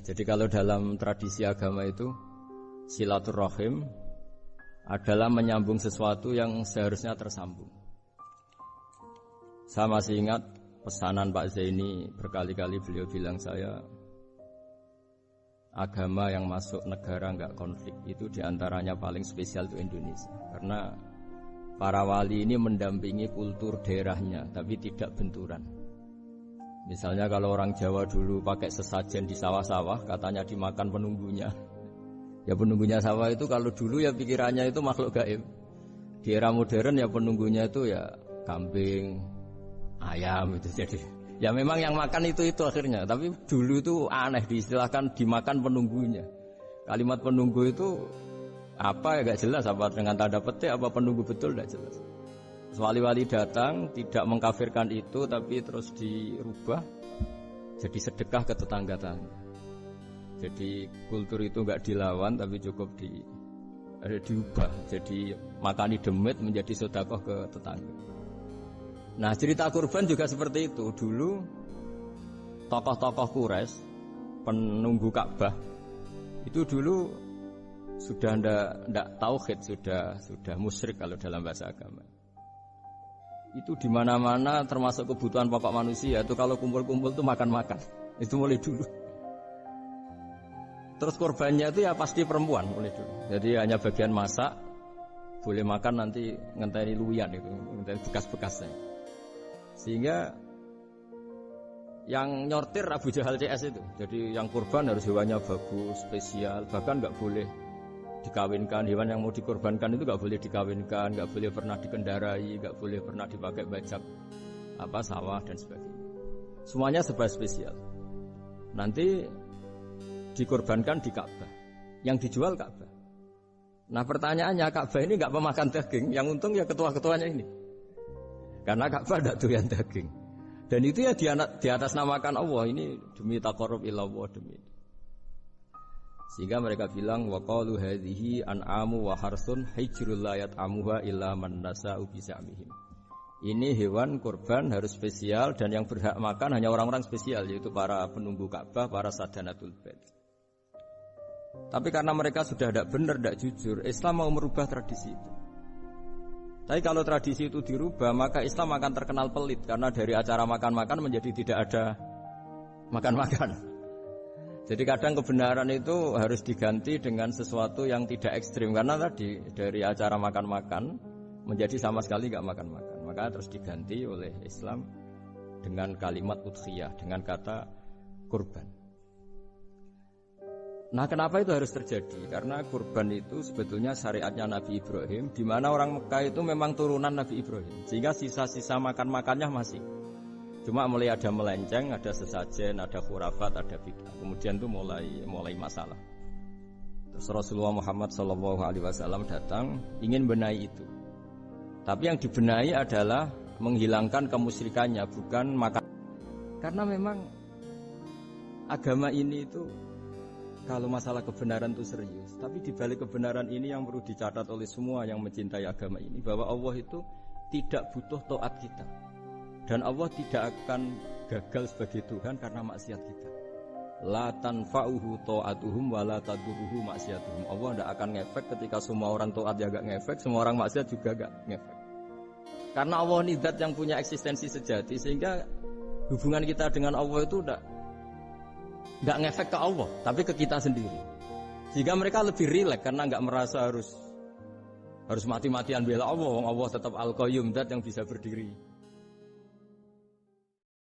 Jadi kalau dalam tradisi agama itu silaturahim adalah menyambung sesuatu yang seharusnya tersambung. Saya masih ingat pesanan Pak Zaini, berkali-kali beliau bilang saya, agama yang masuk negara enggak konflik itu diantaranya paling spesial itu Indonesia. Karena para wali ini mendampingi kultur daerahnya, tapi tidak benturan. Misalnya kalau orang Jawa dulu pakai sesajen di sawah-sawah, katanya dimakan penunggunya. Ya penunggunya sawah itu kalau dulu ya pikirannya itu makhluk gaib. Di era modern ya penunggunya itu ya kambing, ayam itu. Jadi ya memang yang makan itu akhirnya. Tapi dulu itu aneh diistilahkan dimakan penunggunya. Kalimat penunggu itu apa ya gak jelas, apa dengan tanda petik apa penunggu betul gak jelas. Wali-wali datang tidak mengkafirkan itu, tapi terus dirubah jadi sedekah ke tetangga-tetangga. Jadi kultur itu enggak dilawan, tapi cukup diubah. Jadi makani demit menjadi sedekah ke tetangga. Nah cerita kurban juga seperti itu. Dulu tokoh-tokoh Quraisy penunggu Ka'bah itu dulu sudah ndak tauhid, sudah musyrik kalau dalam bahasa agama. Itu di mana-mana termasuk kebutuhan pokok manusia itu kalau kumpul-kumpul itu makan-makan. Itu mulai dulu. Terus korbannya itu ya pasti perempuan mulai dulu. Jadi hanya bagian masak, boleh makan nanti ngenteni luyan itu, ngenteni bekas-bekasnya. Sehingga yang nyortir Abu Jahal CS itu. Jadi yang kurban harus hewannya bagus, spesial, bahkan enggak boleh dikawinkan. Hewan yang mau dikorbankan itu enggak boleh dikawinkan, enggak boleh pernah dikendarai, enggak boleh pernah dipakai bajak sawah dan sebagainya. Semuanya serba spesial. Nanti dikorbankan di Ka'bah. Yang dijual Ka'bah. Nah pertanyaannya, Ka'bah ini enggak pemakan daging, yang untung ya ketua-ketuanya ini. Karena Ka'bah enggak doyan daging. Dan itu ya di atas namakan Allah, ini demi taqarrub ila Allah, demi itu. Sehingga mereka bilang waqalu hadhihi an'amu wa harsun hijrul la yat'amuha illa man nasa'u bi za'mihim. Ini hewan kurban harus spesial dan yang berhak makan hanya orang-orang spesial, yaitu para penunggu Ka'bah, para sadanatul bait. Tapi karena mereka sudah tidak benar, tidak jujur, Islam mau merubah tradisi itu. Tapi kalau tradisi itu dirubah, maka Islam akan terkenal pelit karena dari acara makan-makan menjadi tidak ada makan-makan. Jadi kadang kebenaran itu harus diganti dengan sesuatu yang tidak ekstrim. Karena tadi dari acara makan-makan menjadi sama sekali gak makan-makan. Maka terus diganti oleh Islam dengan kalimat udhiyah, dengan kata kurban. Nah kenapa itu harus terjadi? Karena kurban itu sebetulnya syariatnya Nabi Ibrahim, di mana orang Mekah itu memang turunan Nabi Ibrahim. Sehingga sisa-sisa makan-makannya masih. Cuma mulai ada melenceng, ada sesajen, ada khurafat, ada bid'ah. Kemudian itu mulai masalah. Terus Rasulullah Muhammad SAW datang ingin benahi itu. Tapi yang dibenahi adalah menghilangkan kemusyrikannya, bukan makan. Karena memang agama ini itu kalau masalah kebenaran itu serius. Tapi di balik kebenaran ini yang perlu dicatat oleh semua yang mencintai agama ini, bahwa Allah itu tidak butuh taat kita. Dan Allah tidak akan gagal sebagai Tuhan karena maksiat kita. La tanfa'uhu ta'atuhum wa la tadurruhu maksiatuhum. Allah tidak akan ngefek ketika semua orang taat ya gak ngefek, semua orang maksiat juga gak ngefek. Karena Allah ini zat yang punya eksistensi sejati, sehingga hubungan kita dengan Allah itu tidak ngefek ke Allah, tapi ke kita sendiri. Sehingga mereka lebih rileks karena gak merasa harus mati-matian bela Allah. Allah tetap Al-Qayyum, zat yang bisa berdiri.